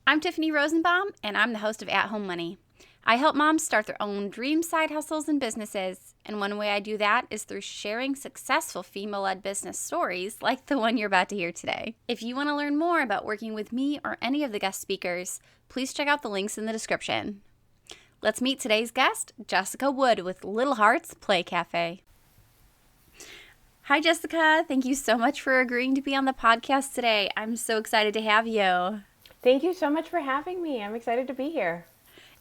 I'm Tiffany Rosenbaum, and I'm the host of At Home Money. I help moms start their own dream side hustles and businesses, and one way I do that is through sharing successful female-led business stories like the one you're about to hear today. If you want to learn more about working with me or any of the guest speakers, please check out the links in the description. Let's meet today's guest, Jessica Wood with Little Harts Play Café. Hi, Jessica. Thank you so much for agreeing to be on the podcast today. I'm so excited to have you. Thank you so much for having me. I'm excited to be here.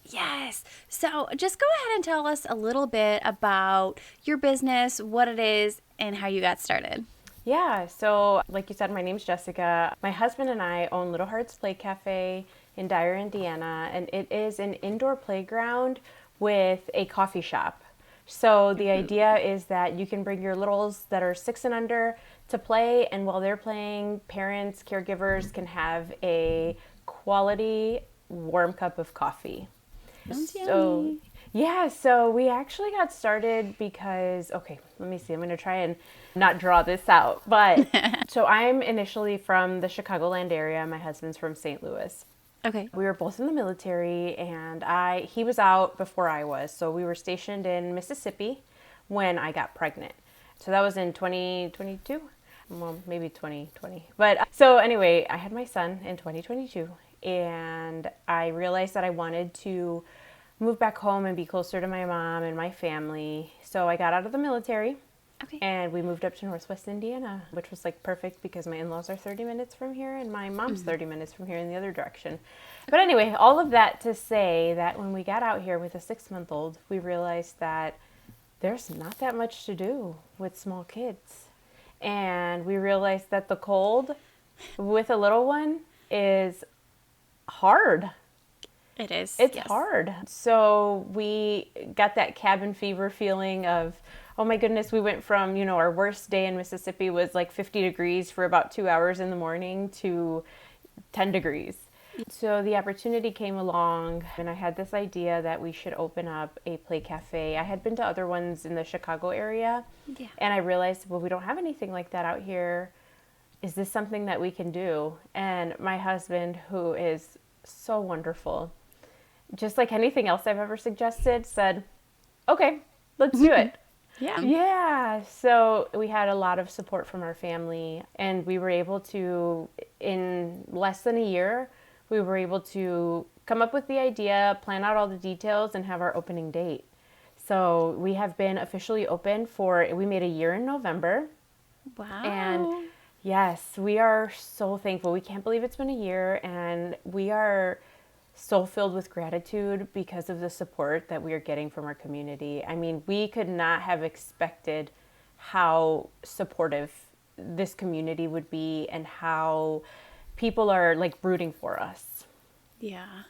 Yes. So just go ahead and tell us a little bit about your business, what it is, and how you got started. Yeah, so like you said, my name's Jessica. My husband and I own Little Harts Play Café in Dyer, Indiana, and it is an indoor playground with a coffee shop. So the idea is that you can bring your littles that are 6 and under to play, and while they're playing, parents, caregivers can have a quality warm cup of coffee. So we actually got started because, let me see, I'm going to try and not draw this out. But so I'm initially from the Chicagoland area. My husband's from St. Louis. Okay. We were both in the military, and he was out before I was. So we were stationed in Mississippi when I got pregnant. So that was in 2022. Well, maybe 2020. But so anyway, I had my son in 2022, and I realized that I wanted to move back home and be closer to my mom and my family. So I got out of the military. Okay. And we moved up to Northwest Indiana, which was like perfect because my in-laws are 30 minutes from here and my mom's 30 minutes from here in the other direction. But anyway, all of that to say that when we got out here with a 6-month-old, we realized that there's not that much to do with small kids. And we realized that the cold with a little one is hard. It is. It's hard. So we got that cabin fever feeling of, oh my goodness, we went from, our worst day in Mississippi was like 50 degrees for about 2 hours in the morning to 10 degrees. So the opportunity came along, and I had this idea that we should open up a play cafe. I had been to other ones in the Chicago area, and I realized, well, we don't have anything like that out here. Is this something that we can do? And my husband, who is so wonderful, just like anything else I've ever suggested, said, okay, let's do it. Yeah. So we had a lot of support from our family, and we were able to, in less than a year, we were able to come up with the idea, plan out all the details, and have our opening date. So we have been officially open we made a year in November. Wow. And yes, we are so thankful. We can't believe it's been a year, and we are so filled with gratitude because of the support that we are getting from our community. I mean, we could not have expected how supportive this community would be and how people are like rooting for us. Yeah.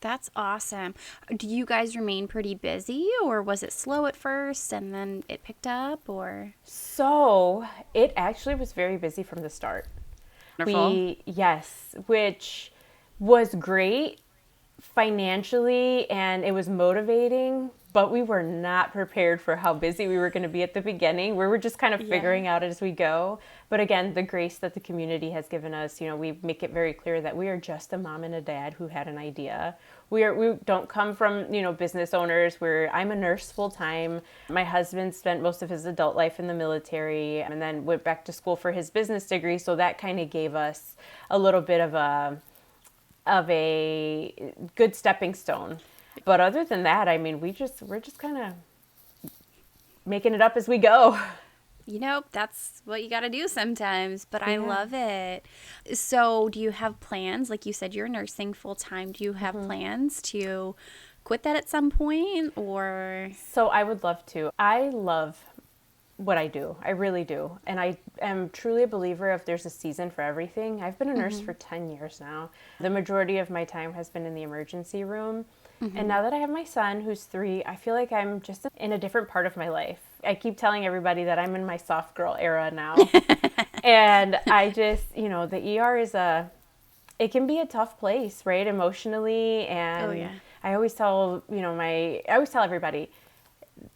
That's awesome. Do you guys remain pretty busy, or was it slow at first and then it picked up, or? So it actually was very busy from the start. Wonderful. Yes, which was great financially, and it was motivating, but we were not prepared for how busy we were going to be at the beginning. We were just kind of figuring out as we go. But again, the grace that the community has given us, we make it very clear that we are just a mom and a dad who had an idea. We don't come from, business owners. I'm a nurse full time. My husband spent most of his adult life in the military and then went back to school for his business degree. So that kind of gave us a little bit of a good stepping stone. But other than that, I mean, we're just kind of making it up as we go. That's what you got to do sometimes, but I love it. So do you have plans? Like you said, you're nursing full time. Do you have plans to quit that at some point, or? So I would love to. I love what I do. I really do. And I am truly a believer if there's a season for everything. I've been a nurse for 10 years now. The majority of my time has been in the emergency room. And now that I have my son, who's 3, I feel like I'm just in a different part of my life. I keep telling everybody that I'm in my soft girl era now. And I just, the ER it can be a tough place, right? Emotionally. And I always tell, I always tell everybody,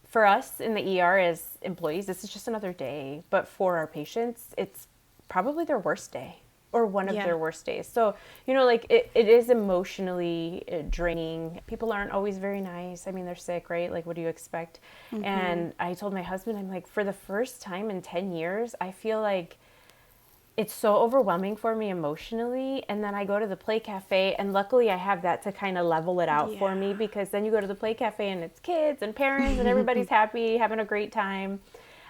for us in the ER as employees, this is just another day. But for our patients, it's probably their worst day. or one of Yeah. their worst days. So, like it is emotionally draining. People aren't always very nice. I mean, they're sick, right? Like, what do you expect? And I told my husband, I'm like, for the first time in 10 years, I feel like it's so overwhelming for me emotionally. And then I go to the Play Cafe, and luckily I have that to kind of level it out for me, because then you go to the Play Cafe and it's kids and parents and everybody's happy, having a great time.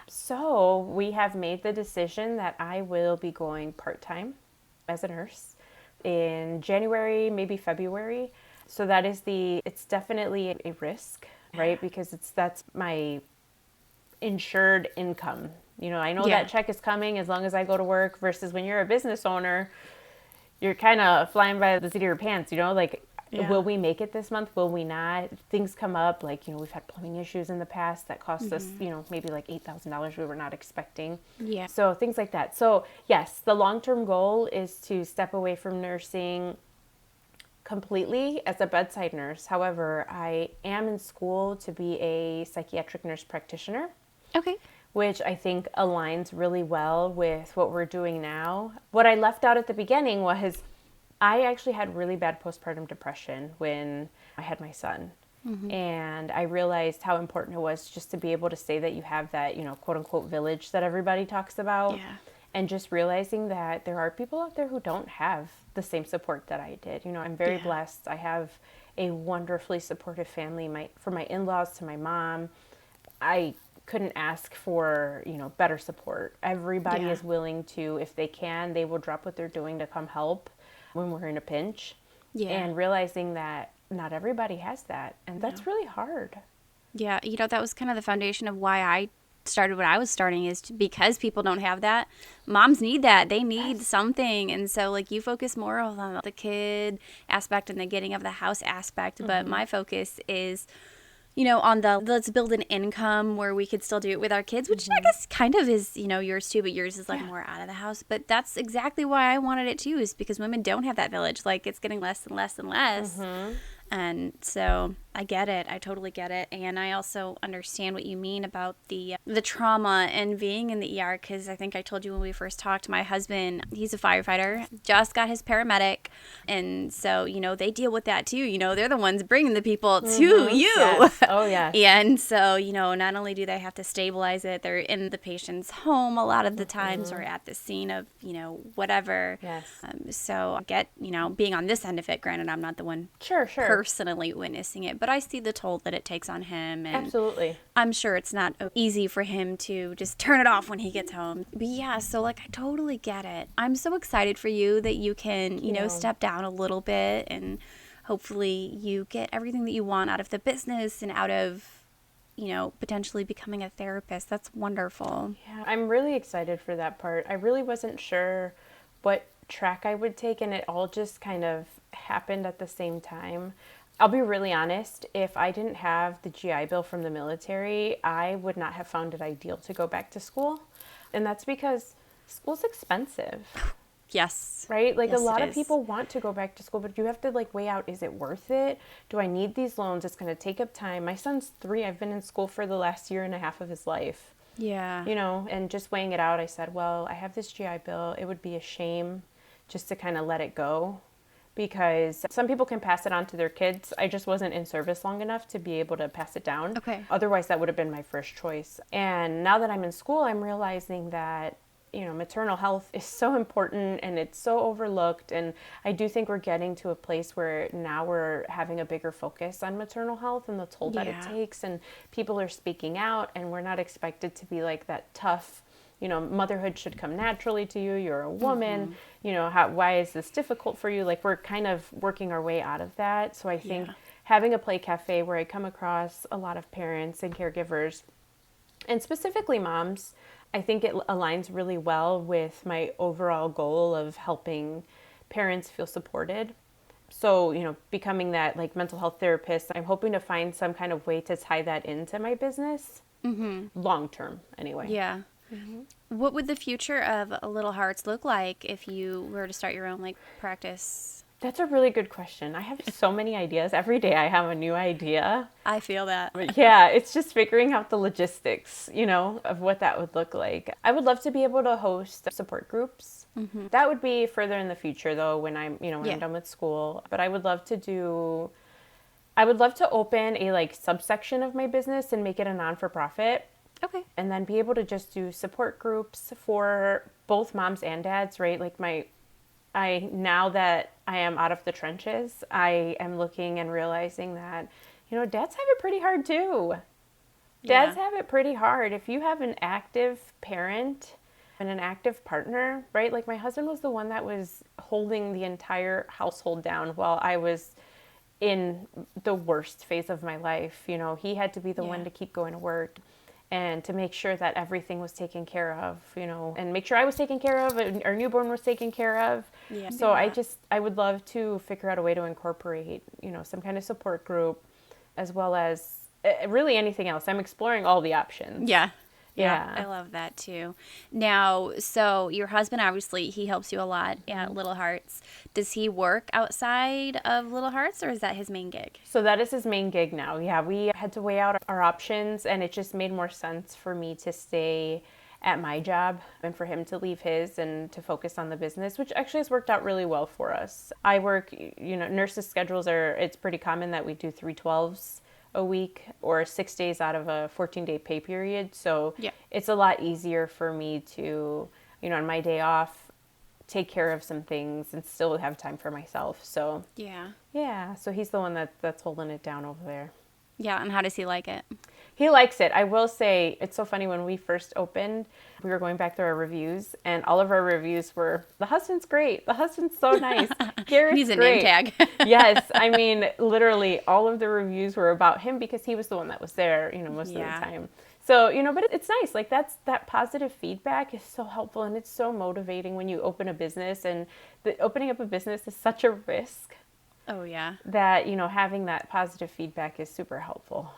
So we have made the decision that I will be going part-time as a nurse in January, maybe February. So it's definitely a risk, right? Because that's my insured income. I know that check is coming as long as I go to work, versus when you're a business owner, you're kind of flying by the seat of your pants, like, will we make it this month? Will we not? Things come up, like, we've had plumbing issues in the past that cost us, maybe like $8,000 we were not expecting. Yeah. So things like that. So yes, the long-term goal is to step away from nursing completely as a bedside nurse. However, I am in school to be a psychiatric nurse practitioner. Okay. Which I think aligns really well with what we're doing now. What I left out at the beginning was I actually had really bad postpartum depression when I had my son. And I realized how important it was just to be able to say that you have that, quote unquote village that everybody talks about. Yeah. And just realizing that there are people out there who don't have the same support that I did. I'm very blessed. I have a wonderfully supportive family. From my in-laws to my mom, I couldn't ask for, better support. Everybody is willing to, if they can, they will drop what they're doing to come help when we're in a pinch. Yeah. And realizing that not everybody has that. And that's really hard. Yeah. That was kind of the foundation of why I started what I was starting, is because people don't have that. Moms need that. They need something. And so, like, you focus more on the kid aspect and the getting of the house aspect. But my focus is, on the let's build an income where we could still do it with our kids, which I guess kind of is, yours too, but yours is like more out of the house. But that's exactly why I wanted it too, is because women don't have that village. Like, it's getting less and less and less. And so I get it. I totally get it. And I also understand what you mean about the trauma and being in the ER, because I think I told you when we first talked, my husband, he's a firefighter, just got his paramedic. And so, they deal with that too. They're the ones bringing the people to you. Yes. Oh, yeah. And so, not only do they have to stabilize it, they're in the patient's home a lot of the times, or at the scene of, whatever. Yes. So I get, being on this end of it. Granted, I'm not the one Sure. personally witnessing it, but I see the toll that it takes on him. And Absolutely. I'm sure it's not easy for him to just turn it off when he gets home. But yeah, so like, I totally get it. I'm so excited for you that you can, step down a little bit, and hopefully you get everything that you want out of the business and out of, potentially becoming a therapist. That's wonderful. Yeah, I'm really excited for that part. I really wasn't sure what track I would take, and it all just kind of happened at the same time. I'll be really honest, if I didn't have the GI Bill from the military, I would not have found it ideal to go back to school. And that's because school's expensive. Yes. Right? Like, yes, a lot of people want to go back to school, but you have to weigh out, is it worth it? Do I need these loans? It's going to take up time. My son's 3. I've been in school for the last year and a half of his life. Yeah. And just weighing it out, I said, well, I have this GI Bill. It would be a shame just to kind of let it go, because some people can pass it on to their kids. I just wasn't in service long enough to be able to pass it down. Okay. Otherwise, that would have been my first choice. And now that I'm in school, I'm realizing that, maternal health is so important and it's so overlooked. And I do think we're getting to a place where now we're having a bigger focus on maternal health and the toll that it takes. And people are speaking out, and we're not expected to be like that tough, motherhood should come naturally to you. You're a woman. Why is this difficult for you? Like, we're kind of working our way out of that. So I think having a Play Cafe where I come across a lot of parents and caregivers, and specifically moms, I think it aligns really well with my overall goal of helping parents feel supported. So, becoming that mental health therapist, I'm hoping to find some kind of way to tie that into my business long term anyway. Yeah. What would the future of Little Hearts look like if you were to start your own practice? That's a really good question. I have so many ideas. Every day I have a new idea. I feel that. Yeah, it's just figuring out the logistics, of what that would look like. I would love to be able to host support groups That would be further in the future, though, when I'm, when Yeah. I'm done with school. But I would love to open a like subsection of my business and make it a non-for-profit. Okay. And then be able to just do support groups for both moms and dads, right? Like now that I am out of the trenches, I am looking and realizing that, dads have it pretty hard too. Dads have it pretty hard. If you have an active parent and an active partner, right? Like my husband was the one that was holding the entire household down while I was in the worst phase of my life. He had to be the one to keep going to work and to make sure that everything was taken care of, and make sure I was taken care of and our newborn was taken care of. Yeah. So I would love to figure out a way to incorporate, some kind of support group as well as really anything else. I'm exploring all the options. Yeah. Yeah. I love that too. Now, so your husband, obviously, he helps you a lot at Little Hearts. Does he work outside of Little Hearts, or is that his main gig? So that is his main gig now. Yeah, we had to weigh out our options, and it just made more sense for me to stay at my job and for him to leave his and to focus on the business, which actually has worked out really well for us. I work, nurses' schedules it's pretty common that we do 3/12s a week or 6 days out of a 14-day pay period. So it's a lot easier for me to, on my day off, take care of some things and still have time for myself. So so he's the one that's holding it down over there. Yeah, and how does he like it? He likes it. I will say, it's so funny, when we first opened, we were going back through our reviews, and all of our reviews were, the husband's great. The husband's so nice. Garrett's He's a great. name tag. Yes. I mean, literally all of the reviews were about him because he was the one that was there, most of the time. So, but it's nice. Like that positive feedback is so helpful, and it's so motivating when you open a business, and opening up a business is such a risk. Oh, yeah. That, having that positive feedback is super helpful.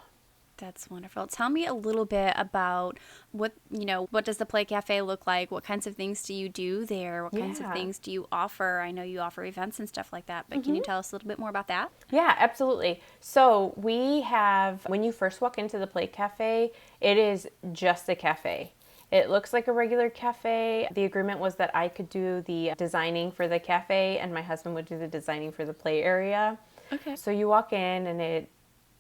That's wonderful. Tell me a little bit about what does the Play Cafe look like? What kinds of things do you do there? What kinds of things do you offer? I know you offer events and stuff like that, but can you tell us a little bit more about that? Yeah, absolutely. So we have, when you first walk into the Play Cafe, it is just a cafe. It looks like a regular cafe. The agreement was that I could do the designing for the cafe and my husband would do the designing for the play area. Okay. So you walk in and it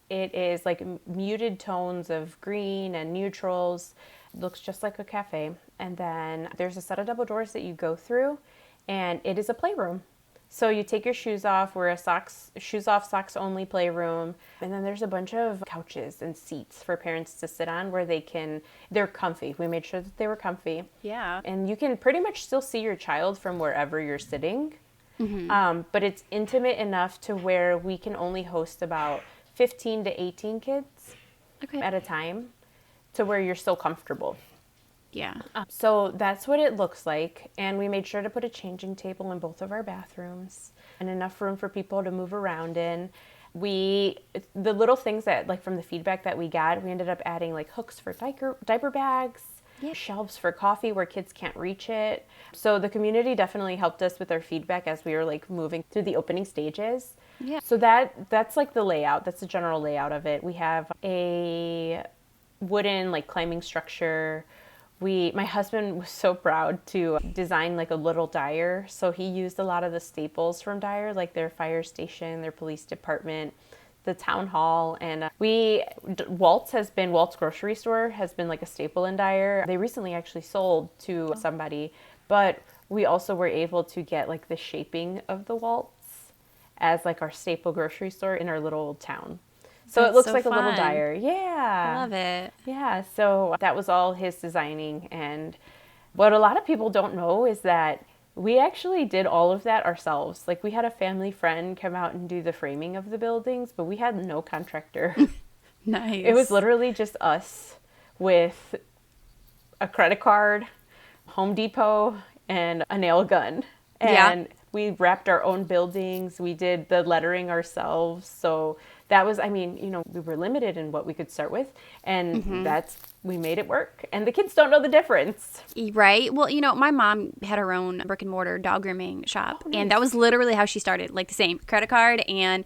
is like muted tones of green and neutrals. It looks just like a cafe. And then there's a set of double doors that you go through, and it is a playroom. So you take your shoes off. We're a shoes off, socks only playroom. And then there's a bunch of couches and seats for parents to sit on where they're comfy. We made sure that they were comfy. Yeah. And you can pretty much still see your child from wherever you're sitting. But it's intimate enough to where we can only host about 15 to 18 kids at a time, to where you're still comfortable. Yeah. So that's what it looks like. And we made sure to put a changing table in both of our bathrooms and enough room for people to move around in. The little things that, like, from the feedback that we got, we ended up adding like hooks for diaper bags, shelves for coffee where kids can't reach it. So the community definitely helped us with our feedback as we were like moving through the opening stages. Yeah. So that's like the layout. That's the general layout of it. We have a wooden like climbing structure. My husband was so proud to design like a little Dyer. So he used a lot of the staples from Dyer, like their fire station, their police department, the town hall. And Walt's grocery store has been like a staple in Dyer. They recently actually sold to somebody, but we also were able to get like the shaping of the Walt's as like our staple grocery store in our little town. So it looks like a little Dyer. Yeah. I love it. Yeah. So that was all his designing. And what a lot of people don't know is that we actually did all of that ourselves. Like, we had a family friend come out and do the framing of the buildings, but we had no contractor. Nice. It was literally just us with a credit card, Home Depot, and a nail gun. And we wrapped our own buildings. We did the lettering ourselves. So that was, we were limited in what we could start with. And we made it work. And the kids don't know the difference. Right. Well, my mom had her own brick and mortar dog grooming shop. Oh, nice. And that was literally how she started. Like the same credit card and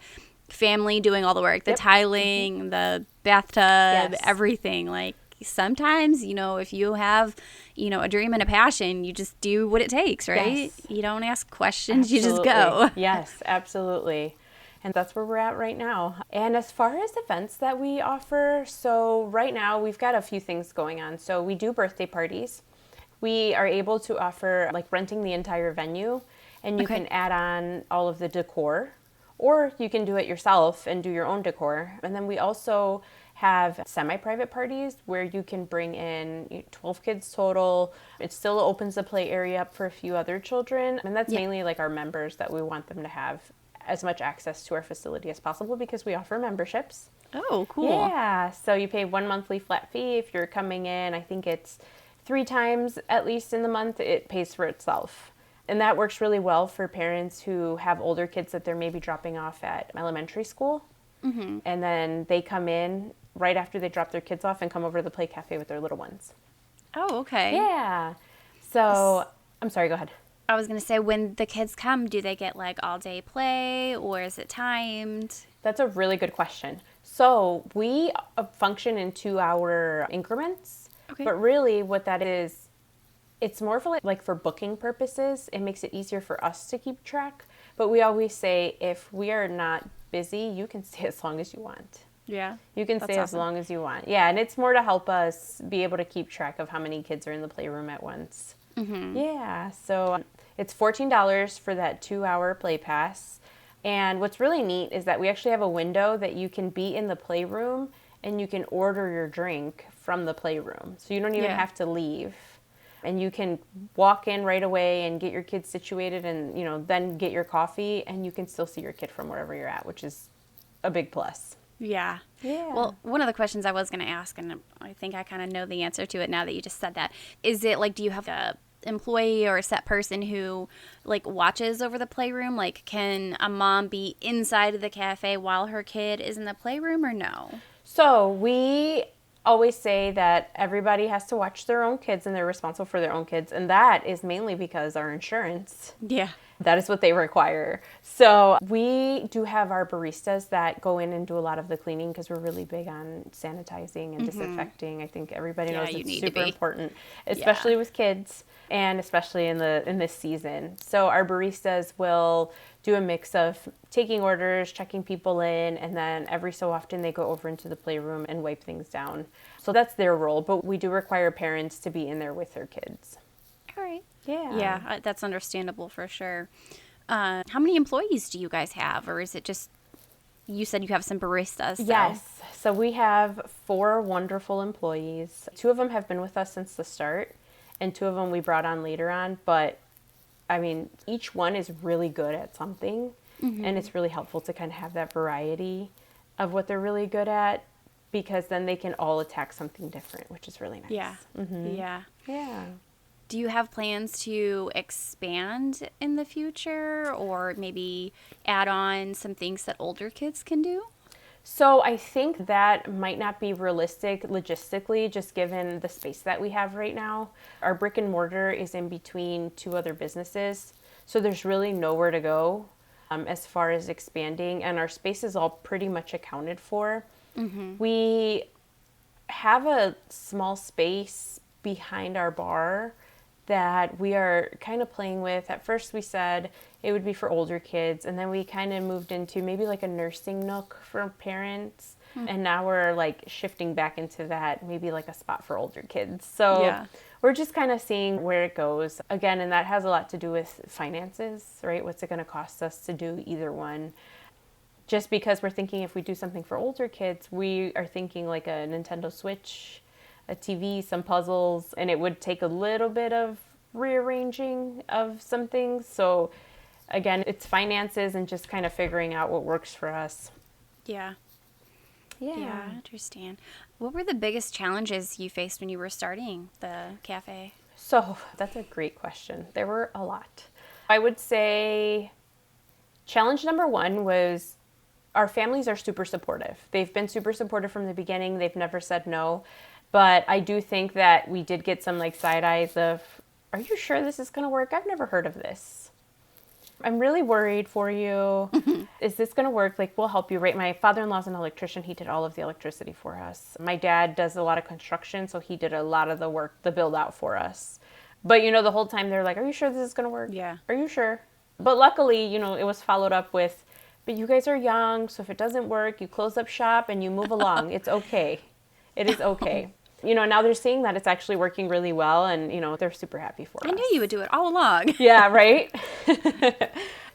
family doing all the work. The tiling, the bathtub, everything. Like, sometimes, if you have, a dream and a passion, you just do what it takes, right? Yes. You don't ask questions, Absolutely. you just go. Yes, absolutely. And that's where we're at right now. And as far as events that we offer, so right now we've got a few things going on. So we do birthday parties. We are able to offer like renting the entire venue, and you can add on all of the decor, or you can do it yourself and do your own decor. And then we also have semi-private parties where you can bring in 12 kids total. It still opens the play area up for a few other children. And that's mainly like our members that we want them to have as much access to our facility as possible because we offer memberships. Oh, cool. Yeah. So you pay 1 monthly flat fee. If you're coming in, I think it's 3 times at least in the month, it pays for itself. And that works really well for parents who have older kids that they're maybe dropping off at elementary school. Mm-hmm. And then they come in right after they drop their kids off and come over to the play cafe with their little ones. Oh, okay. Yeah. So, I'm sorry, go ahead. I was going to say, when the kids come, do they get like all day play or is it timed? That's a really good question. So, we function in 2-hour increments. Okay. But really what that is, it's more for like for booking purposes. It makes it easier for us to keep track. But we always say if we are not busy, you can stay as long as you want. Yeah. You can stay as long as you want. Yeah, and it's more to help us be able to keep track of how many kids are in the playroom at once. Mm-hmm. Yeah, so it's $14 for that 2-hour play pass. And what's really neat is that we actually have a window that you can be in the playroom and you can order your drink from the playroom. So you don't even have to leave. And you can walk in right away and get your kids situated and, then get your coffee and you can still see your kid from wherever you're at, which is a big plus. Yeah. Yeah. Well, one of the questions I was going to ask, and I think I kind of know the answer to it now that you just said that, is it like, do you have a employee or a set person who like watches over the playroom? Like, can a mom be inside of the cafe while her kid is in the playroom or no? So we always say that everybody has to watch their own kids and they're responsible for their own kids. And that is mainly because our insurance. Yeah. That is what they require. So we do have our baristas that go in and do a lot of the cleaning because we're really big on sanitizing and disinfecting. I think everybody knows it's super important, especially with kids and especially in this season. So our baristas will do a mix of taking orders, checking people in, and then every so often they go over into the playroom and wipe things down. So that's their role, but we do require parents to be in there with their kids. All right. Yeah. Yeah, that's understandable for sure. How many employees do you guys have? Or is it just, you said you have some baristas? So. Yes. So we have 4 wonderful employees. 2 of them have been with us since the start, and 2 of them we brought on later on. But, I mean, each one is really good at something, and it's really helpful to kind of have that variety of what they're really good at, because then they can all attack something different, which is really nice. Yeah. Mm-hmm. Yeah. Yeah. Do you have plans to expand in the future or maybe add on some things that older kids can do? So I think that might not be realistic logistically, just given the space that we have right now. Our brick and mortar is in between 2 other businesses, so there's really nowhere to go as far as expanding, and our space is all pretty much accounted for. Mm-hmm. We have a small space behind our bar that we are kind of playing with. At first we said it would be for older kids, and then we kind of moved into maybe like a nursing nook for parents, and now we're like shifting back into that, maybe like a spot for older kids. So we're just kind of seeing where it goes. Again, and that has a lot to do with finances, right? What's it going to cost us to do either one? Just because we're thinking if we do something for older kids, we are thinking like a Nintendo Switch, a TV, some puzzles, and it would take a little bit of rearranging of some things. So again, it's finances and just kind of figuring out what works for us. Yeah, I understand. What were the biggest challenges you faced when you were starting the cafe? So that's a great question. There were a lot. I would say challenge number 1 was our families are super supportive. They've been super supportive from the beginning. They've never said no. But I do think that we did get some like side eyes of, are you sure this is going to work? I've never heard of this. I'm really worried for you. Is this going to work? Like, we'll help you, right? My father-in-law's an electrician. He did all of the electricity for us. My dad does a lot of construction, so he did a lot of the work, the build out for us. But, the whole time they're like, are you sure this is going to work? Yeah. Are you sure? But luckily, it was followed up with, but you guys are young, so if it doesn't work, you close up shop and you move along. It's okay. It is okay. Now they're seeing that it's actually working really well, and, they're super happy for us. I knew you would do it all along. Yeah, right?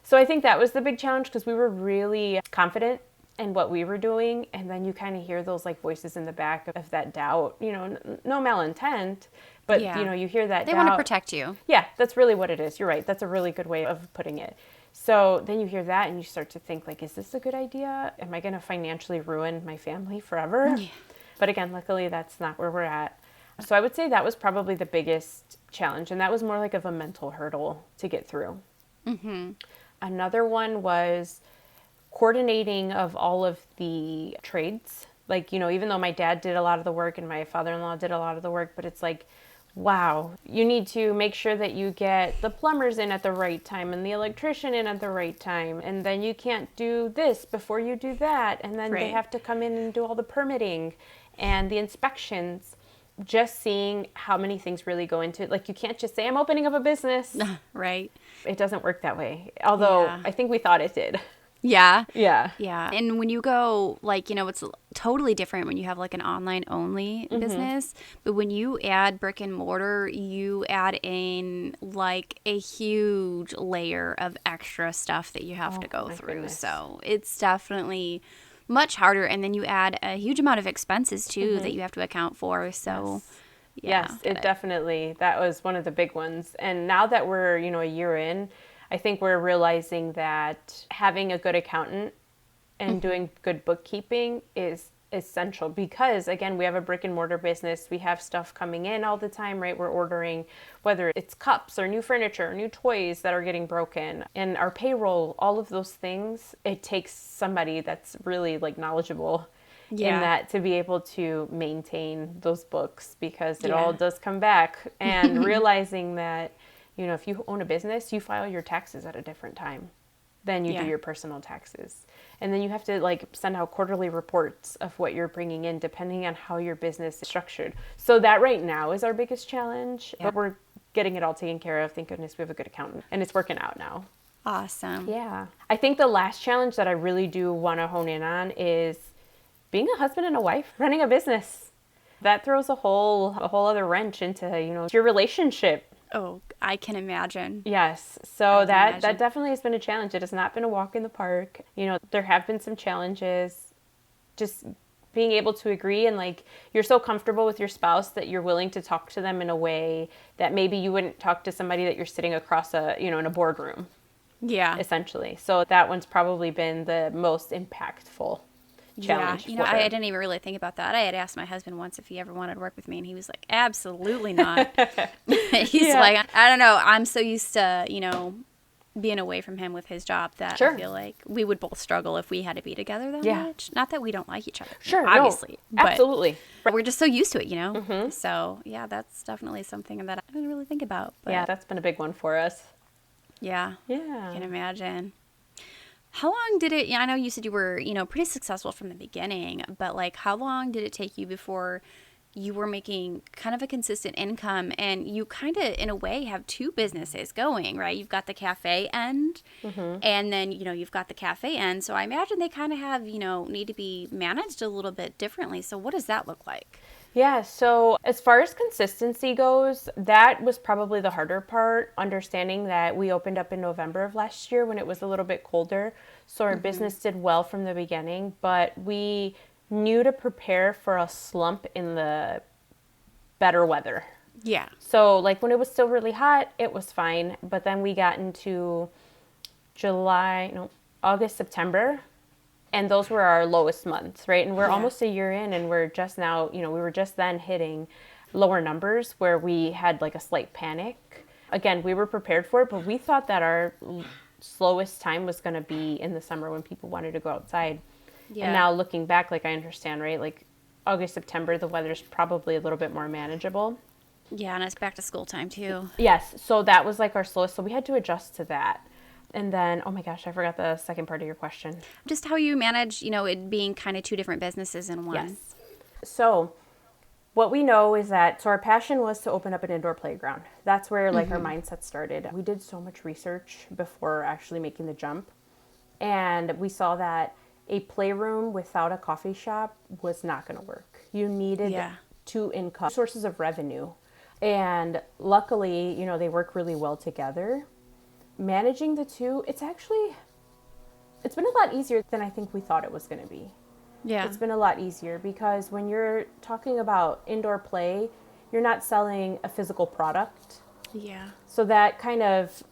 So I think that was the big challenge, because we were really confident in what we were doing, and then you kind of hear those like voices in the back of that doubt, no malintent, but you hear that They doubt. want to protect you. Yeah, that's really what it is. You're right. That's a really good way of putting it. So then you hear that and you start to think, like, is this a good idea? Am I going to financially ruin my family forever? Yeah. But again, luckily that's not where we're at. So I would say that was probably the biggest challenge, and that was more like of a mental hurdle to get through. Mm-hmm. Another one was coordinating of all of the trades. Like, even though my dad did a lot of the work and my father-in-law did a lot of the work, but it's like, wow, you need to make sure that you get the plumbers in at the right time and the electrician in at the right time. And then you can't do this before you do that. And then they have to come in and do all the permitting and the inspections. Just seeing how many things really go into it. Like, you can't just say, I'm opening up a business. Right. It doesn't work that way. Although I think we thought it did. Yeah. Yeah. Yeah. And when you go, like, it's totally different when you have like an online only business. But when you add brick and mortar, you add in like a huge layer of extra stuff that you have to go through. Goodness. So it's definitely much harder. And then you add a huge amount of expenses too that you have to account for. So yes, it definitely, that was one of the big ones. And now that we're, a year in, I think we're realizing that having a good accountant and doing good bookkeeping is essential, because again, we have a brick and mortar business. We have stuff coming in all the time, right? We're ordering, whether it's cups or new furniture or new toys that are getting broken, and our payroll, all of those things. It takes somebody that's really like knowledgeable in that to be able to maintain those books, because it all does come back. And realizing that, if you own a business, you file your taxes at a different time than you do your personal taxes. And then you have to like send out quarterly reports of what you're bringing in, depending on how your business is structured. So that right now is our biggest challenge, but we're getting it all taken care of. Thank goodness we have a good accountant, and it's working out now. Awesome. Yeah. I think the last challenge that I really do want to hone in on is being a husband and a wife running a business. That throws a whole other wrench into, your relationship. Oh, I can imagine. Yes. So that definitely has been a challenge. It has not been a walk in the park. There have been some challenges. Just being able to agree, and like, you're so comfortable with your spouse that you're willing to talk to them in a way that maybe you wouldn't talk to somebody that you're sitting across in a boardroom. Yeah. Essentially. So that one's probably been the most impactful challenge. Yeah, I didn't even really think about that. I had asked my husband once if he ever wanted to work with me, and he was like, absolutely not. He's like, I don't know. I'm so used to, being away from him with his job that I feel like we would both struggle if we had to be together that much. Not that we don't like each other. Sure. Obviously. No, absolutely. But we're just so used to it, Mm-hmm. So, yeah, that's definitely something that I didn't really think about. But yeah, that's been a big one for us. Yeah. Yeah. I can imagine. How long did it, I know you said you were, pretty successful from the beginning, but like, how long did it take you before you were making kind of a consistent income, and you kind of, in a way, have two businesses going, right? You've got the cafe end, and then, you've got the cafe end. So I imagine they kind of have, need to be managed a little bit differently. So what does that look like? Yeah, so as far as consistency goes, that was probably the harder part, understanding that we opened up in November of last year when it was a little bit colder. So our business did well from the beginning, but we knew to prepare for a slump in the better weather. Yeah. So like when it was still really hot, it was fine. But then we got into August, September. And those were our lowest months, right? And we're almost a year in, and we're just now, we were just then hitting lower numbers where we had like a slight panic. Again, we were prepared for it, but we thought that our slowest time was going to be in the summer when people wanted to go outside. Yeah. And now looking back, like I understand, right? Like August, September, the weather's probably a little bit more manageable. Yeah, and it's back to school time too. Yes. So that was like our slowest. So we had to adjust to that. And then, oh my gosh, I forgot the second part of your question. Just how you manage, it being kind of two different businesses in one. Yes. So what we know is that, so our passion was to open up an indoor playground. That's where like our mindset started. We did so much research before actually making the jump. And we saw that a playroom without a coffee shop was not going to work. You needed two income sources of revenue. And luckily, they work really well together. Managing the two, it's been a lot easier than I think we thought it was going to be. Yeah. It's been a lot easier because when you're talking about indoor play, you're not selling a physical product. Yeah. So that kind of,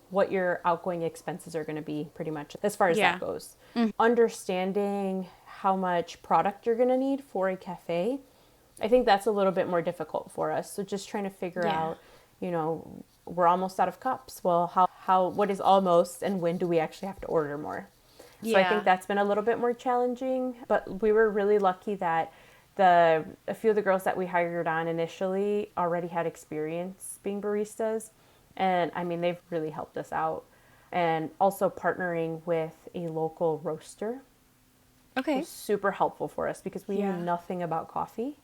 what your outgoing expenses are going to be pretty much as far as that goes. Understanding how much product you're going to need for a cafe, I think that's a little bit more difficult for us. So just trying to figure out, we're almost out of cups. Well, what is almost, and when do we actually have to order more? So I think that's been a little bit more challenging, but we were really lucky that a few of the girls that we hired on initially already had experience being baristas. And I mean, they've really helped us out. And also partnering with a local roaster was super helpful for us because we knew nothing about coffee.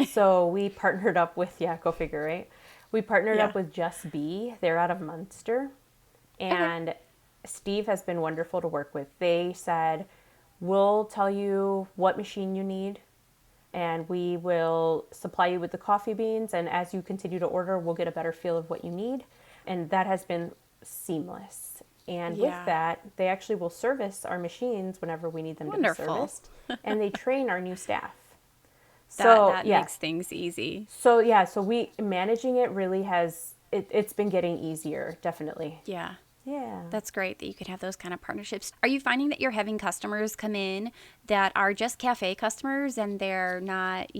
So we partnered up with, go figure, right? We partnered up with Just Bee. They're out of Munster. And Steve has been wonderful to work with. They said, we'll tell you what machine you need, and we will supply you with the coffee beans. And as you continue to order, we'll get a better feel of what you need. And that has been seamless. And with that, they actually will service our machines whenever we need them to be serviced. And they train our new staff. That makes things easy. So managing it really it's been getting easier, definitely. Yeah. Yeah. That's great that you could have those kind of partnerships. Are you finding that you're having customers come in that are just cafe customers and they're not,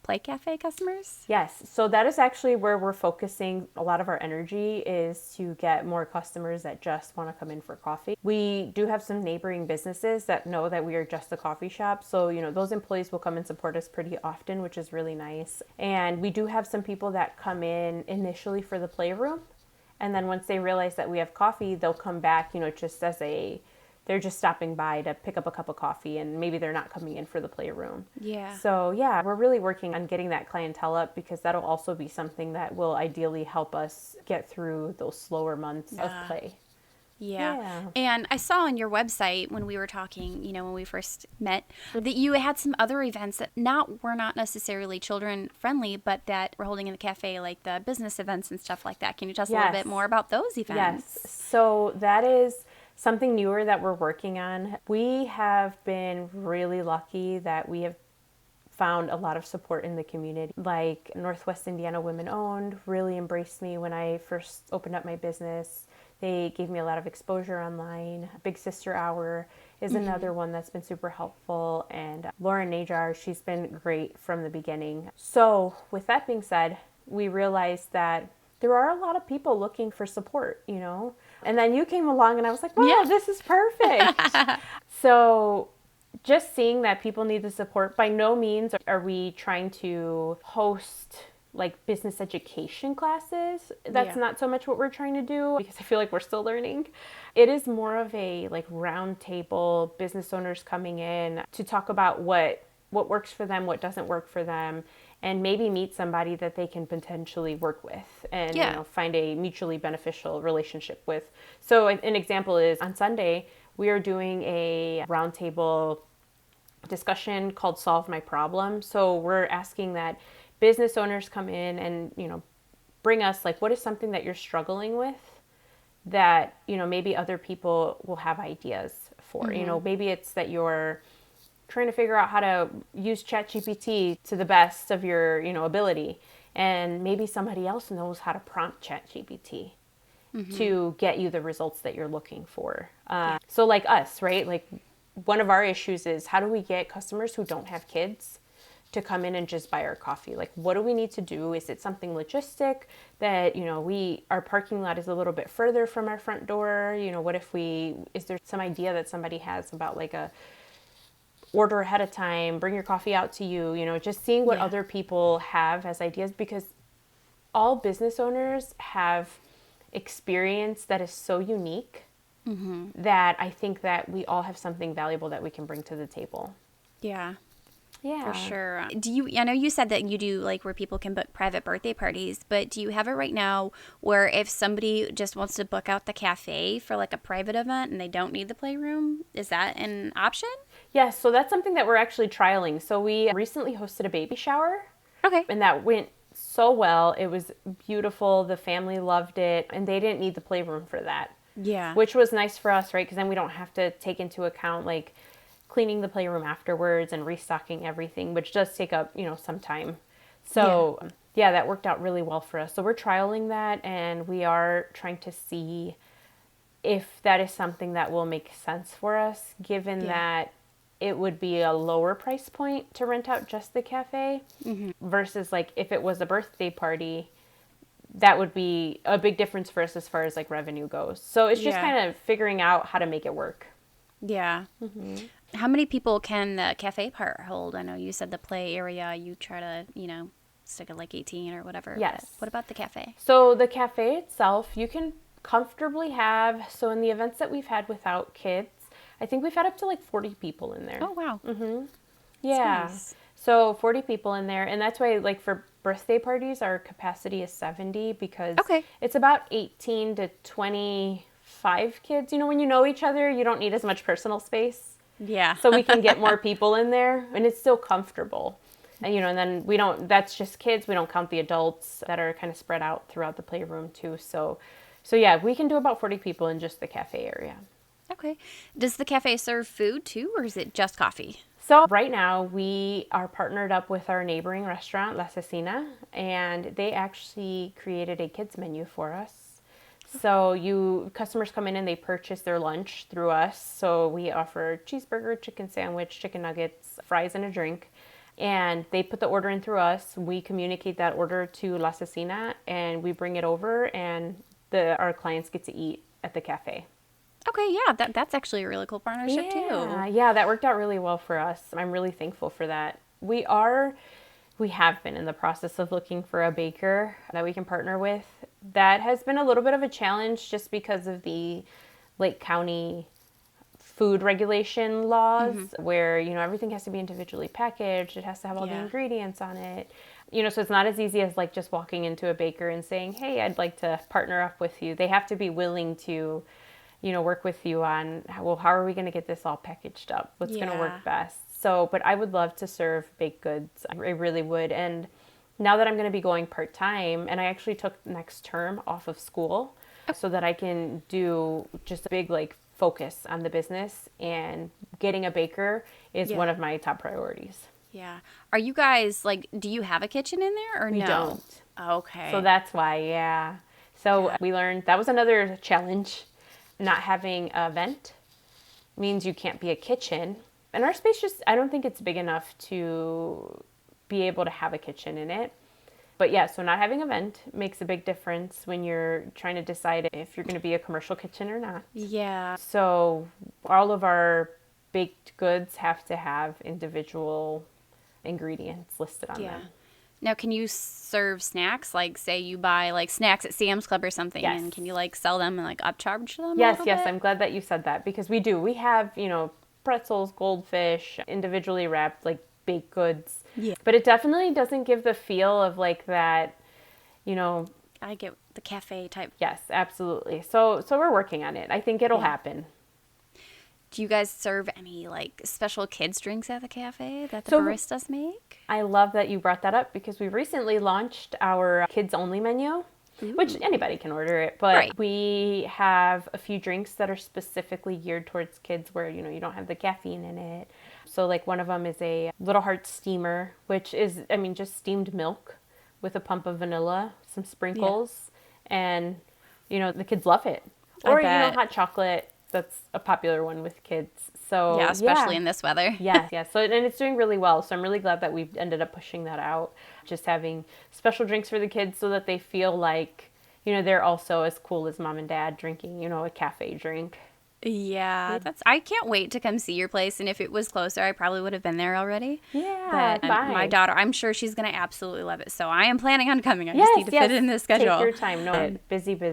play cafe customers? Yes. So that is actually where we're focusing a lot of our energy, is to get more customers that just want to come in for coffee. We do have some neighboring businesses that know that we are just a coffee shop. So, those employees will come and support us pretty often, which is really nice. And we do have some people that come in initially for the playroom. And then once they realize that we have coffee, they'll come back, just they're just stopping by to pick up a cup of coffee, and maybe they're not coming in for the playroom. Yeah. So we're really working on getting that clientele up, because that'll also be something that will ideally help us get through those slower months of play. Yeah. And I saw on your website when we were talking, when we first met, that you had some other events that were not necessarily children friendly, but that were holding in the cafe, like the business events and stuff like that. Can you tell us a little bit more about those events? Yes. So that is something newer that we're working on. We have been really lucky that we have found a lot of support in the community. Like Northwest Indiana Women Owned really embraced me when I first opened up my business. They gave me a lot of exposure online. Big Sister Hour is another one that's been super helpful. And Lauren Najar, she's been great from the beginning. So with that being said, we realized that there are a lot of people looking for support, And then you came along and I was like, wow, this is perfect. So just seeing that people need the support, by no means are we trying to host like business education classes. That's not so much what we're trying to do, because I feel like we're still learning. It is more of a like round table, business owners coming in to talk about what works for them, what doesn't work for them, and maybe meet somebody that they can potentially work with and find a mutually beneficial relationship with. So an example is on Sunday, we are doing a roundtable discussion called Solve My Problem. So we're asking that business owners come in and, bring us like, what is something that you're struggling with that, maybe other people will have ideas for. Maybe it's that you're trying to figure out how to use ChatGPT to the best of your, ability. And maybe somebody else knows how to prompt ChatGPT to get you the results that you're looking for. So like us, right? Like one of our issues is, how do we get customers who don't have kids to come in and just buy our coffee? Like, what do we need to do? Is it something logistic that, our parking lot is a little bit further from our front door? Is there some idea that somebody has about like a order ahead of time, bring your coffee out to you, just seeing what other people have as ideas, because all business owners have experience that is so unique that I think that we all have something valuable that we can bring to the table. Yeah. Yeah. For sure. I know you said that you do like where people can book private birthday parties, but do you have it right now where if somebody just wants to book out the cafe for like a private event and they don't need the playroom, is that an option? Yes, so that's something that we're actually trialing. So we recently hosted a baby shower. Okay. And that went so well. It was beautiful. The family loved it. And they didn't need the playroom for that. Yeah. Which was nice for us, right? Because then we don't have to take into account like cleaning the playroom afterwards and restocking everything, which does take up, some time. So yeah, that worked out really well for us. So we're trialing that, and we are trying to see if that is something that will make sense for us, given that it would be a lower price point to rent out just the cafe versus like if it was a birthday party, that would be a big difference for us as far as like revenue goes. So it's just kind of figuring out how to make it work. Yeah. How many people can the cafe part hold? I know you said the play area, you try to, stick at like 18 or whatever. Yes. What about the cafe? So the cafe itself, you can comfortably have, so in the events that we've had without kids, I think we've had up to like 40 people in there. Oh, wow. Yeah. Nice. So 40 people in there. And that's why like for birthday parties, our capacity is 70 because it's about 18 to 25 kids. When you know each other, you don't need as much personal space. Yeah. So we can get more people in there and it's still comfortable. And, and then that's just kids. We don't count the adults that are kind of spread out throughout the playroom too. So yeah, we can do about 40 people in just the cafe area. Okay. Does the cafe serve food too, or is it just coffee? So right now we are partnered up with our neighboring restaurant, La Cecina, and they actually created a kids menu for us. So customers come in and they purchase their lunch through us. So we offer cheeseburger, chicken sandwich, chicken nuggets, fries, and a drink. And they put the order in through us. We communicate that order to La Cecina and we bring it over, and our clients get to eat at the cafe. Okay, yeah, that's actually a really cool partnership too. Yeah, that worked out really well for us. I'm really thankful for that. We have been in the process of looking for a baker that we can partner with. That has been a little bit of a challenge just because of the Lake County food regulation laws where, everything has to be individually packaged. It has to have all the ingredients on it. So it's not as easy as like just walking into a baker and saying, hey, I'd like to partner up with you. They have to be willing to work with you on, well, how are we going to get this all packaged up? What's going to work best? So, but I would love to serve baked goods. I really would. And now that I'm going to be going part-time, and I actually took next term off of school so that I can do just a big like focus on the business, and getting a baker is one of my top priorities. Yeah. Are you guys like, do you have a kitchen in there or no? We don't. Okay. So that's why, So we learned that was another challenge. Not having a vent means you can't be a kitchen. And our space I don't think it's big enough to be able to have a kitchen in it. But yeah, so not having a vent makes a big difference when you're trying to decide if you're going to be a commercial kitchen or not. Yeah. So all of our baked goods have to have individual ingredients listed on them. Now, can you serve snacks? Like, say you buy like snacks at Sam's Club or something, and can you like sell them and like upcharge them? Yes. I'm glad that you said that because we do. We have, pretzels, goldfish, individually wrapped like baked goods. Yeah. But it definitely doesn't give the feel of like that, I get the cafe type. Yes, absolutely. So we're working on it. I think it'll happen. Do you guys serve any like special kids drinks at the cafe that the baristas make? I love that you brought that up because we recently launched our kids only menu, which anybody can order it, but we have a few drinks that are specifically geared towards kids where, you don't have the caffeine in it. So like one of them is a Little Harts steamer, which is, just steamed milk with a pump of vanilla, some sprinkles, and, the kids love it. Or, hot chocolate. That's a popular one with kids. So yeah, especially in this weather. Yes. So and it's doing really well. So I'm really glad that we've ended up pushing that out. Just having special drinks for the kids so that they feel like, they're also as cool as mom and dad drinking, a cafe drink. Yeah, I can't wait to come see your place. And if it was closer, I probably would have been there already. Yeah, But bye. my daughter, I'm sure she's going to absolutely love it. So I am planning on coming. I just need to fit it in the schedule. Take your time. No, busy. But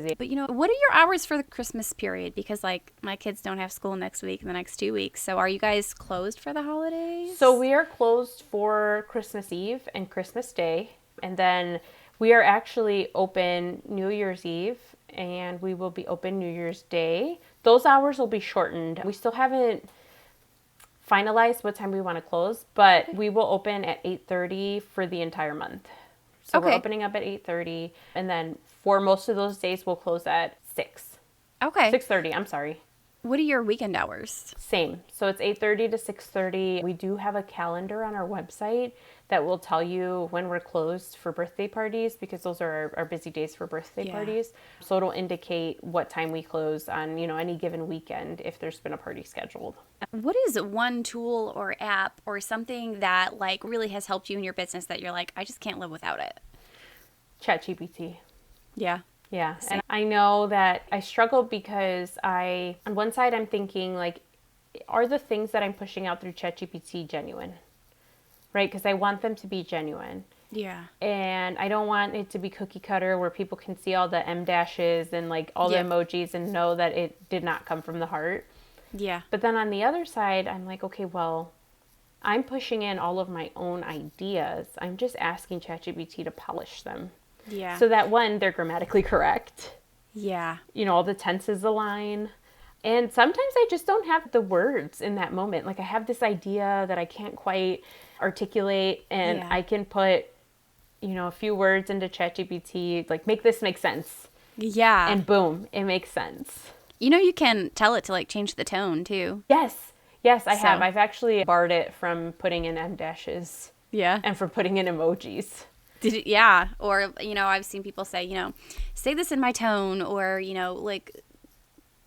what are your hours for the Christmas period? Because like my kids don't have school next week and the next 2 weeks. So are you guys closed for the holidays? So we are closed for Christmas Eve and Christmas Day. And then we are actually open New Year's Eve, and we will be open New Year's Day. Those hours will be shortened. We still haven't finalized what time we want to close, but we will open at 8:30 for the entire month. So we're opening up at 8:30, and then for most of those days we'll close at 6. Okay. 6:30, I'm sorry. What are your weekend hours? Same. So it's 8:30 to 6:30. We do have a calendar on our website that will tell you when we're closed for birthday parties, because those are our busy days for birthday parties. So it'll indicate what time we close on, any given weekend if there's been a party scheduled. What is one tool or app or something that like really has helped you in your business that you're like, I just can't live without it? ChatGPT. Yeah. Yeah. Same. And I know that I struggle because on one side I'm thinking like, are the things that I'm pushing out through ChatGPT genuine? Right? Because I want them to be genuine. Yeah. And I don't want it to be cookie cutter where people can see all the M dashes and like all the emojis and know that it did not come from the heart. Yeah. But then on the other side, I'm like, okay, well, I'm pushing in all of my own ideas. I'm just asking ChatGPT to polish them. Yeah. So that one, they're grammatically correct. Yeah. All the tenses align. And sometimes I just don't have the words in that moment. Like I have this idea that I can't quite articulate, and I can put, a few words into ChatGPT, like make this make sense. Yeah. And boom, it makes sense. You can tell it to like change the tone too. Yes, I have. I've actually barred it from putting in M dashes. Yeah. And from putting in emojis. Yeah. Or, I've seen people say, say this in my tone, or, like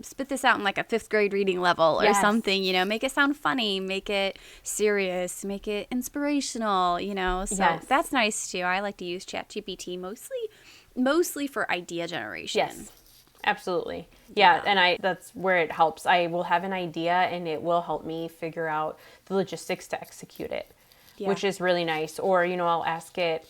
spit this out in like a 5th grade reading level or something, make it sound funny, make it serious, make it inspirational, so that's nice too. I like to use ChatGPT mostly for idea generation. Yes, absolutely. Yeah. And that's where it helps. I will have an idea and it will help me figure out the logistics to execute it, which is really nice. Or, I'll ask it,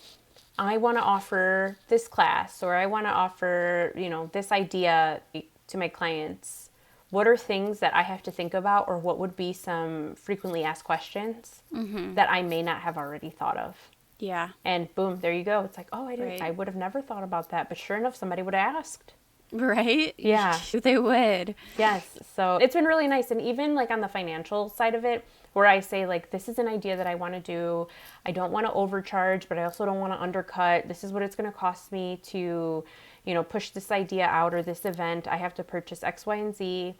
I want to offer this class, or I want to offer, this idea to my clients. What are things that I have to think about, or what would be some frequently asked questions that I may not have already thought of? Yeah. And boom, there you go. It's like, oh, I would have never thought about that. But sure enough, somebody would have asked. Right? Yeah. They would. Yes. So it's been really nice. And even like on the financial side of it, where I say like, this is an idea that I want to do. I don't want to overcharge, but I also don't want to undercut. This is what it's going to cost me to, push this idea out, or this event. I have to purchase X, Y, and Z.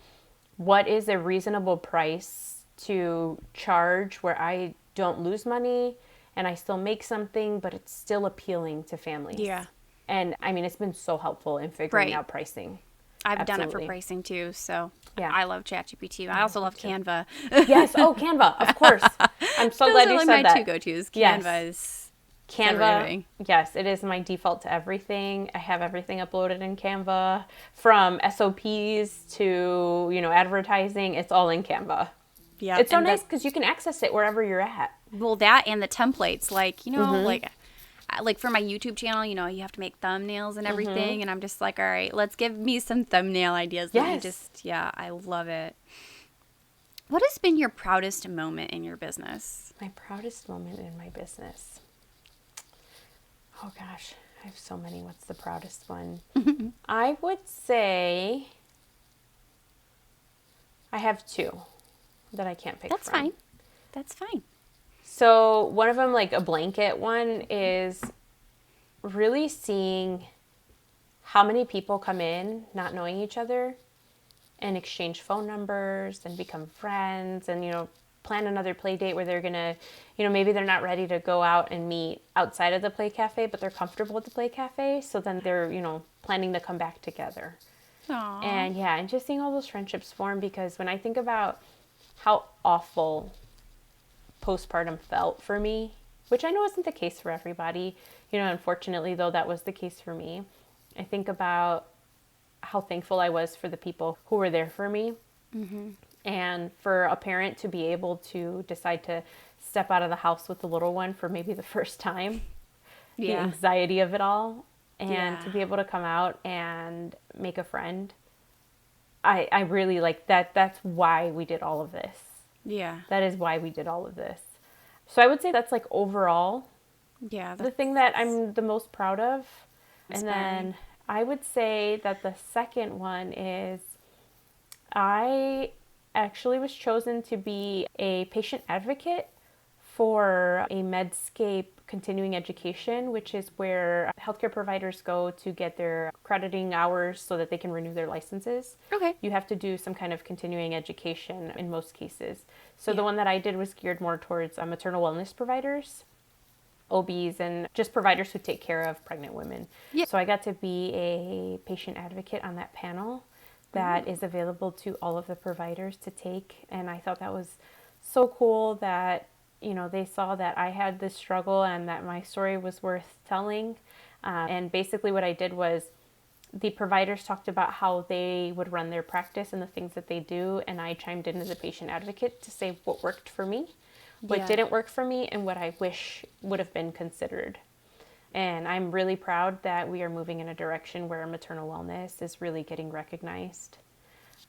What is a reasonable price to charge where I don't lose money and I still make something, but it's still appealing to families? Yeah. And I mean, it's been so helpful in figuring out pricing. I've done it for pricing too, so I love ChatGPT. I also love Canva. Yes, Canva, of course. I'm so glad you said that. Those are my 2 go-tos. Canva is Canva, yes, it is my default to everything. I have everything uploaded in Canva, from SOPs to, advertising. It's all in Canva. Yeah, it's so nice because you can access it wherever you're at. Well, that and the templates, like, like for my YouTube channel, you have to make thumbnails and everything. And I'm just like, all right, let's give me some thumbnail ideas. I love it. What has been your proudest moment in your business? My proudest moment in my business. Oh gosh, I have so many. What's the proudest one? I would say I have 2 that I can't pick from. That's fine. So one of them, like a blanket one, is really seeing how many people come in not knowing each other and exchange phone numbers and become friends and, plan another play date where they're going to, maybe they're not ready to go out and meet outside of the play cafe, but they're comfortable at the play cafe. So then they're, planning to come back together. Aww. And just seeing all those friendships form, because when I think about how awful postpartum felt for me, which I know isn't the case for everybody, unfortunately, though that was the case for me, I think about how thankful I was for the people who were there for me. And for a parent to be able to decide to step out of the house with the little one for maybe the first time, the anxiety of it all, and to be able to come out and make a friend, I really like that. That's why we did all of this. Yeah. That is why we did all of this. So I would say that's like overall the thing that I'm the most proud of. Inspiring. And then I would say that the second one is I actually was chosen to be a patient advocate for a Medscape continuing education, which is where healthcare providers go to get their accrediting hours so that they can renew their licenses. Okay. You have to do some kind of continuing education in most cases. So the one that I did was geared more towards maternal wellness providers, OBs, and just providers who take care of pregnant women. Yeah. So I got to be a patient advocate on that panel that is available to all of the providers to take. And I thought that was so cool that, you know, they saw that I had this struggle and that my story was worth telling. And basically what I did was the providers talked about how they would run their practice and the things that they do. And I chimed in as a patient advocate to say what worked for me, what didn't work for me, and what I wish would have been considered. And I'm really proud that we are moving in a direction where maternal wellness is really getting recognized.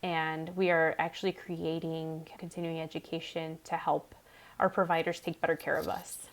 And we are actually creating continuing education to help our providers take better care of us.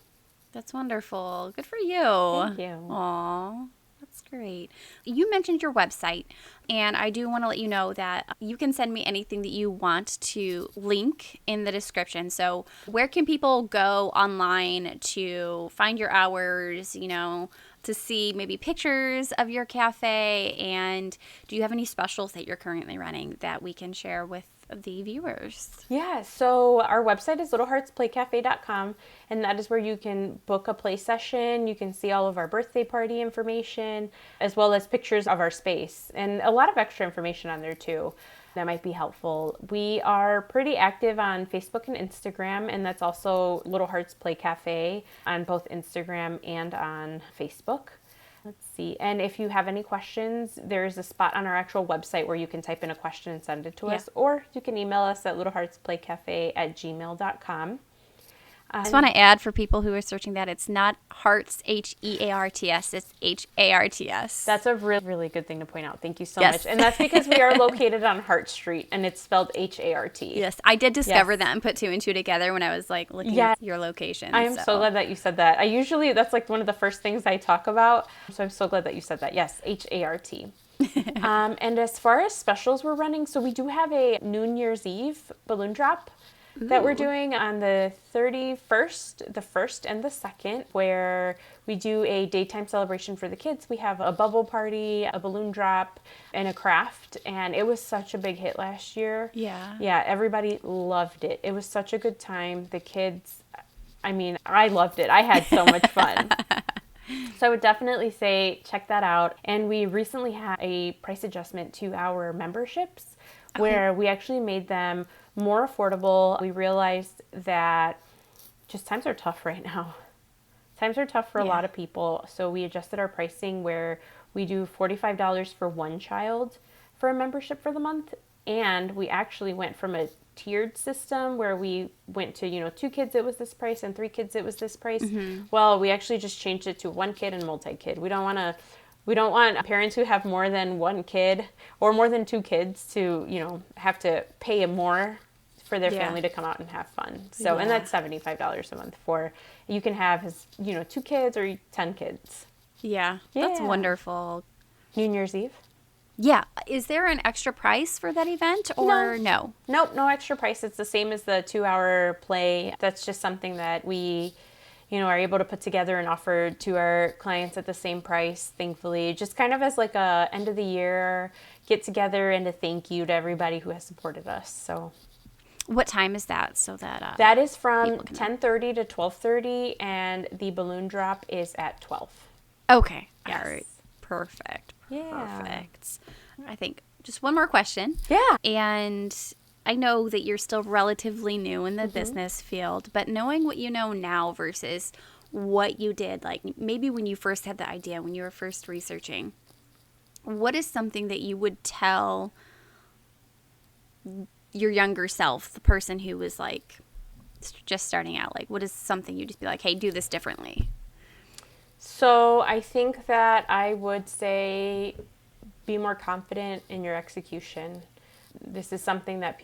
That's wonderful. Good for you. Thank you. Aw, that's great. You mentioned your website, and I do want to let you know that you can send me anything that you want to link in the description. So where can people go online to find your hours, you know, to see maybe pictures of your cafe? And do you have any specials that you're currently running that we can share with the viewers? Yeah, so our website is littlehartsplaycafe.com, and that is where you can book a play session. You can see all of our birthday party information, as well as pictures of our space, and a lot of extra information on there too that might be helpful. We are pretty active on Facebook and Instagram, and that's also Little Harts Play Café on both Instagram and on Facebook. Let's see. And if you have any questions, there's a spot on our actual website where you can type in a question and send it to us, or you can email us at littlehartsplaycafe@gmail.com. I just want to add for people who are searching that it's not Hearts, Hearts, it's Harts. That's a really, really good thing to point out. Thank you so much. And that's because we are located on Hart Street, and it's spelled Hart. Yes, I did discover that and put two and two together when I was like looking at your location. I am so glad that you said that. I usually, that's like one of the first things I talk about. So I'm so glad that you said that. Yes, Hart. And as far as specials we're running, so we do have a New Year's Eve balloon drop that we're doing on the 31st, the 1st, and the 2nd, where we do a daytime celebration for the kids. We have a bubble party, a balloon drop, and a craft, and it was such a big hit last year. Yeah, everybody loved it. It was such a good time. The kids, I mean, I loved it. I had so much fun. So I would definitely say check that out. And we recently had a price adjustment to our memberships where we actually made them more affordable. We realized that just times are tough right now. Times are tough for a lot of people. So we adjusted our pricing where we do $45 for one child for a membership for the month. And we actually went from a tiered system where we went to, 2 kids it was this price and 3 kids it was this price. Well, we actually just changed it to 1 kid and multi-kid. We don't want parents who have more than 1 kid or more than 2 kids to, have to pay more for their family to come out and have fun. So, and that's $75 a month for, you can have 2 kids or 10 kids. Yeah, that's wonderful. New Year's Eve. Yeah. Is there an extra price for that event or no? Nope, no extra price. It's the same as the 2-hour play. That's just something that we, are able to put together and offer to our clients at the same price, thankfully. Just kind of as like a end of the year get together and a thank you to everybody who has supported us. So what time is that? So that that is from 10:30 to 12:30, and the balloon drop is at 12. Okay. Yes. All right. Perfect. Yeah. Perfect. I think just one more question. Yeah. And I know that you're still relatively new in the business field, but knowing what you know now versus what you did, like maybe when you first had the idea, when you were first researching, what is something that you would tell your younger self, the person who was like just starting out? Like, what is something you just be like, hey, do this differently? So I think that I would say be more confident in your execution. This is something that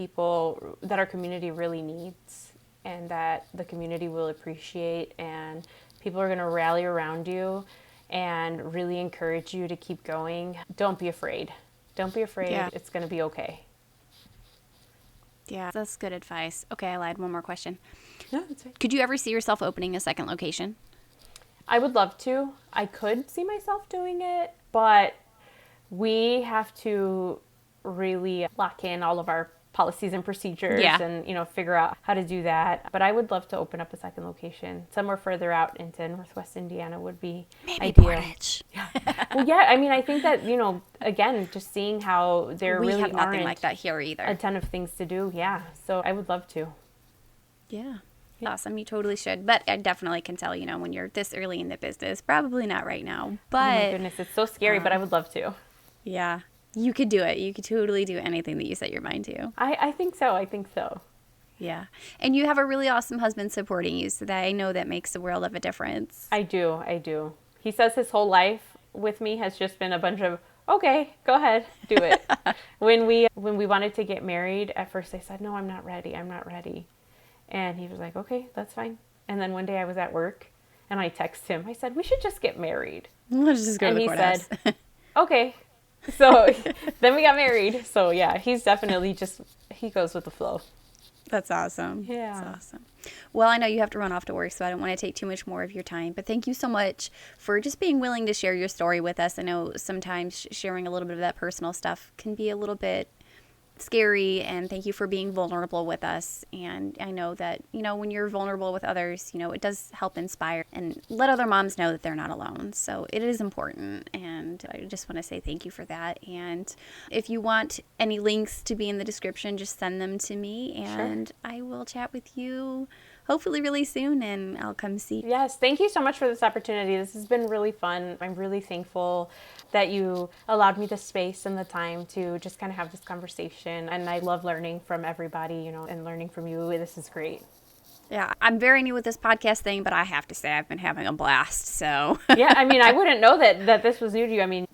our community really needs, and that the community will appreciate, and people are going to rally around you and really encourage you to keep going. Don't be afraid. Don't be afraid. Yeah. It's going to be okay. Yeah, that's good advice. Okay, I lied. One more question. No, that's right. Could you ever see yourself opening a second location? I would love to. I could see myself doing it, but we have to really lock in all of our policies and procedures and, figure out how to do that. But I would love to open up a second location somewhere further out into Northwest Indiana would be Maybe ideal. Portage. Yeah. Well, yeah, I mean, I think that, again, just seeing how there We really have nothing aren't like that here either. a ton of things to do. Yeah. So I would love to. Yeah. Awesome. You totally should. But I definitely can tell, when you're this early in the business, probably not right now. But Oh my goodness, it's so scary, but I would love to. yeah, you could do it. You could totally do anything that you set your mind to. I think so. I think so. Yeah. And you have a really awesome husband supporting you, so that I know that makes a world of a difference. I do. He says his whole life with me has just been a bunch of, okay, go ahead, do it. When we wanted to get married, at first I said, no, I'm not ready. And he was like, okay, that's fine. And then one day I was at work and I texted him. I said, we should just get married. Let's just go to the courthouse. And he said, okay. So then we got married. So yeah, he's definitely he goes with the flow. That's awesome. Yeah. That's awesome. Well, I know you have to run off to work, so I don't want to take too much more of your time. But thank you so much for just being willing to share your story with us. I know sometimes sharing a little bit of that personal stuff can be a little bit scary, and thank you for being vulnerable with us. And I know that, when you're vulnerable with others, it does help inspire and let other moms know that they're not alone. So it is important, and I just want to say thank you for that. And if you want any links to be in the description, just send them to me, and sure, I will chat with you hopefully really soon, and I'll come see you. Yes, thank you so much for this opportunity. This has been really fun. I'm really thankful that you allowed me the space and the time to just kind of have this conversation. And I love learning from everybody, and learning from you. This is great. Yeah, I'm very new with this podcast thing, but I have to say I've been having a blast, so. Yeah, I mean, I wouldn't know that this was new to you. I mean,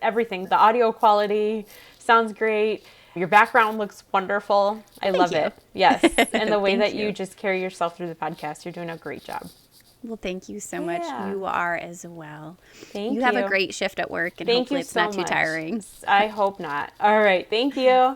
everything, the audio quality sounds great. Your background looks wonderful. I love it. Yes. And the way that you just carry yourself through the podcast, you're doing a great job. Well, thank you so much. You are as well. Thank you. You have a great shift at work, and hopefully it's not too tiring. I hope not. All right. Thank you.